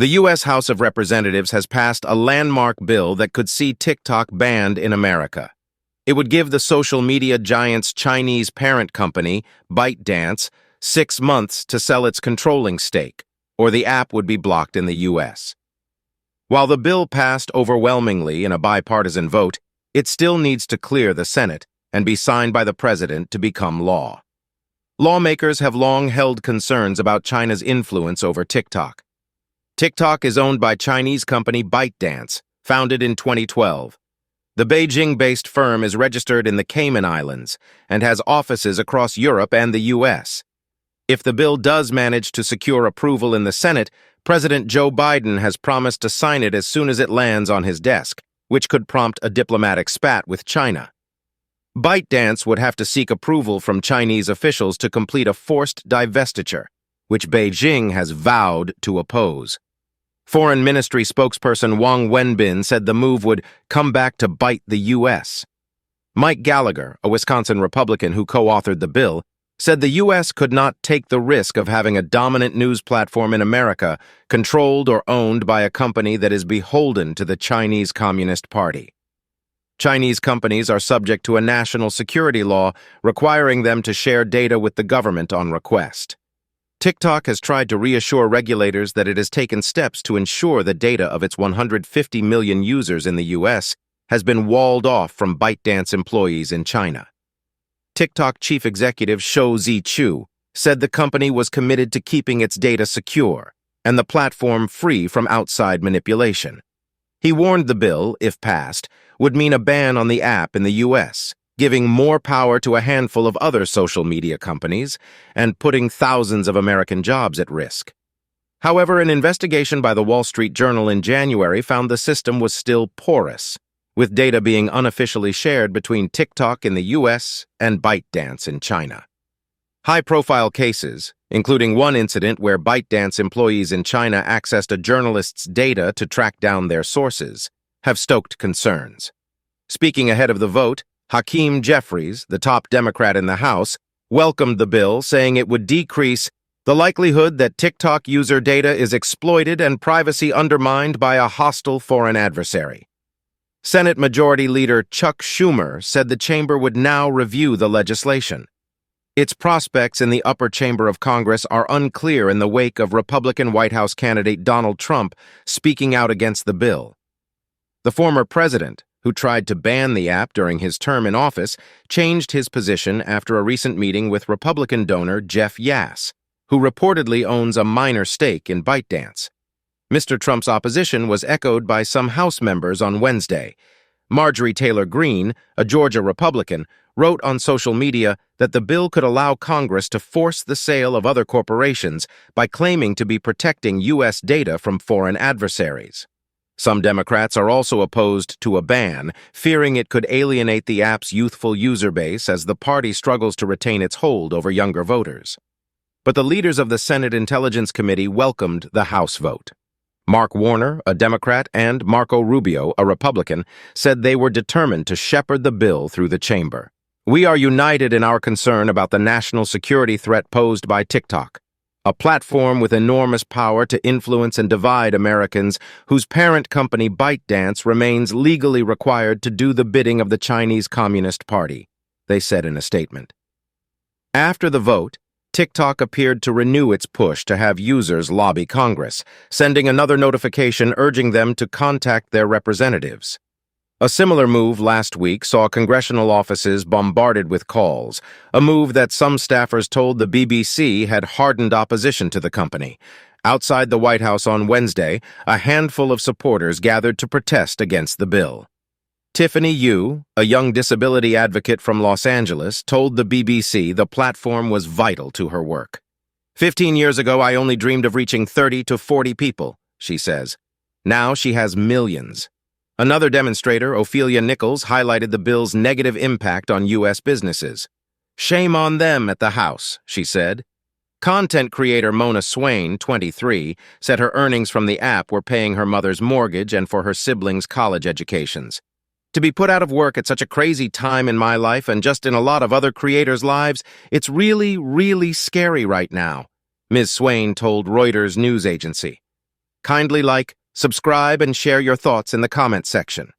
The U.S. House of Representatives has passed a landmark bill that could see TikTok banned in America. It would give the social media giant's Chinese parent company, ByteDance, 6 months to sell its controlling stake, or the app would be blocked in the U.S. While the bill passed overwhelmingly in a bipartisan vote, it still needs to clear the Senate and be signed by the president to become law. Lawmakers have long held concerns about China's influence over TikTok. TikTok is owned by Chinese company ByteDance, founded in 2012. The Beijing-based firm is registered in the Cayman Islands and has offices across Europe and the U.S. If the bill does manage to secure approval in the Senate, President Joe Biden has promised to sign it as soon as it lands on his desk, which could prompt a diplomatic spat with China. ByteDance would have to seek approval from Chinese officials to complete a forced divestiture, which Beijing has vowed to oppose. Foreign Ministry spokesperson Wang Wenbin said the move would come back to bite the U.S. Mike Gallagher, a Wisconsin Republican who co-authored the bill, said the U.S. could not take the risk of having a dominant news platform in America controlled or owned by a company that is beholden to the Chinese Communist Party. Chinese companies are subject to a national security law requiring them to share data with the government on request. TikTok has tried to reassure regulators that it has taken steps to ensure the data of its 150 million users in the U.S. has been walled off from ByteDance employees in China. TikTok chief executive Shou Zi-Chu said the company was committed to keeping its data secure and the platform free from outside manipulation. He warned the bill, if passed, would mean a ban on the app in the U.S., giving more power to a handful of other social media companies and putting thousands of American jobs at risk. However, an investigation by the Wall Street Journal in January found the system was still porous, with data being unofficially shared between TikTok in the U.S. and ByteDance in China. High-profile cases, including one incident where ByteDance employees in China accessed a journalist's data to track down their sources, have stoked concerns. Speaking ahead of the vote, Hakeem Jeffries, the top Democrat in the House, welcomed the bill, saying it would decrease the likelihood that TikTok user data is exploited and privacy undermined by a hostile foreign adversary. Senate Majority Leader Chuck Schumer said the chamber would now review the legislation. Its prospects in the upper chamber of Congress are unclear in the wake of Republican White House candidate Donald Trump speaking out against the bill. The former president, who tried to ban the app during his term in office, changed his position after a recent meeting with Republican donor Jeff Yass, who reportedly owns a minor stake in ByteDance. Mr. Trump's opposition was echoed by some House members on Wednesday. Marjorie Taylor Greene, a Georgia Republican, wrote on social media that the bill could allow Congress to force the sale of other corporations by claiming to be protecting U.S. data from foreign adversaries. Some Democrats are also opposed to a ban, fearing it could alienate the app's youthful user base as the party struggles to retain its hold over younger voters. But the leaders of the Senate Intelligence Committee welcomed the House vote. Mark Warner, a Democrat, and Marco Rubio, a Republican, said they were determined to shepherd the bill through the chamber. "We are united in our concern about the national security threat posed by TikTok, a platform with enormous power to influence and divide Americans whose parent company ByteDance remains legally required to do the bidding of the Chinese Communist Party," they said in a statement. After the vote, TikTok appeared to renew its push to have users lobby Congress, sending another notification urging them to contact their representatives. A similar move last week saw congressional offices bombarded with calls, a move that some staffers told the BBC had hardened opposition to the company. Outside the White House on Wednesday, a handful of supporters gathered to protest against the bill. Tiffany Yu, a young disability advocate from Los Angeles, told the BBC the platform was vital to her work. 15 years ago, I only dreamed of reaching 30 to 40 people, she says. Now she has millions. Another demonstrator, Ophelia Nichols, highlighted the bill's negative impact on U.S. businesses. "Shame on them at the House," she said. Content creator Mona Swain, 23, said her earnings from the app were paying her mother's mortgage and for her siblings' college educations. "To be put out of work at such a crazy time in my life and just in a lot of other creators' lives, it's really, really scary right now," Ms. Swain told Reuters news agency. Kindly like, subscribe, and share your thoughts in the comment section.